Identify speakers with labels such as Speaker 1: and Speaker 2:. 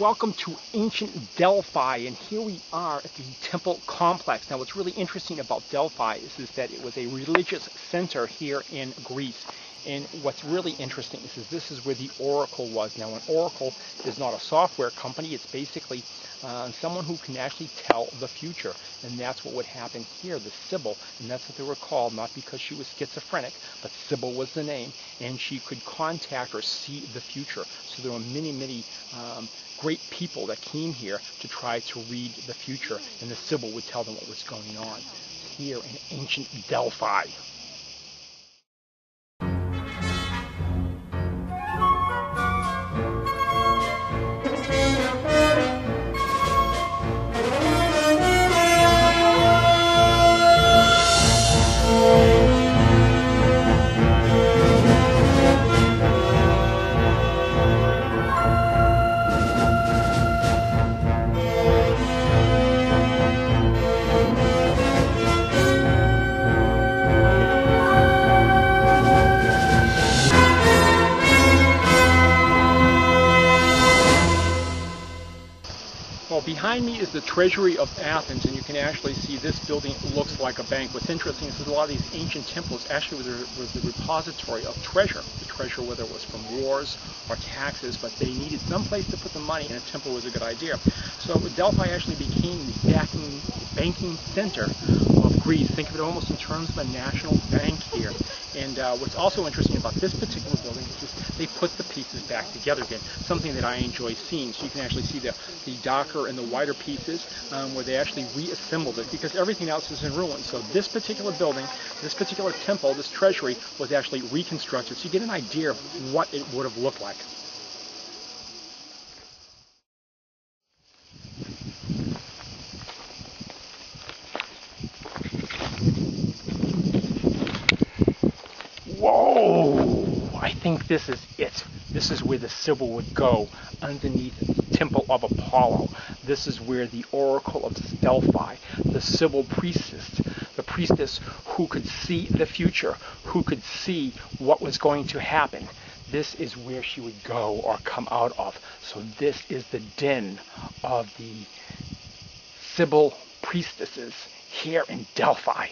Speaker 1: welcome to ancient Delphi, and here we are at the temple complex. Now what's really interesting about Delphi is that it was a religious center here in Greece. And what's really interesting is this is where the oracle was. Now an oracle is not a software company, it's basically someone who can actually tell the future. And that's what would happen here, the Sybil. And that's what they were called, not because she was schizophrenic, but Sybil was the name. And she could contact or see the future. So there were many great people that came here to try to read the future. And the Sybil would tell them what was going on here in ancient Delphi. Well, behind me is the Treasury of Athens, and you can actually see this building looks like a bank. What's interesting is that a lot of these ancient temples actually was the repository of treasure. The treasure, whether it was from wars or taxes, but they needed some place to put the money, and a temple was a good idea. So Delphi actually became the banking center of Greece. Think of it almost in terms of a national bank here. And what's also interesting about this particular building is they put the pieces back together again, something that I enjoy seeing. So you can actually see the darker and the wider pieces where they actually reassembled it, because everything else is in ruins. So this particular building, this particular temple, this treasury was actually reconstructed. So you get an idea of what it would have looked like. Whoa! I think this is it. This is where the Sybil would go, underneath the Temple of Apollo. This is where the Oracle of Delphi, the Sybil priestess, the priestess who could see the future, who could see what was going to happen. This is where she would go or come out of. So this is the den of the Sybil priestesses here in Delphi.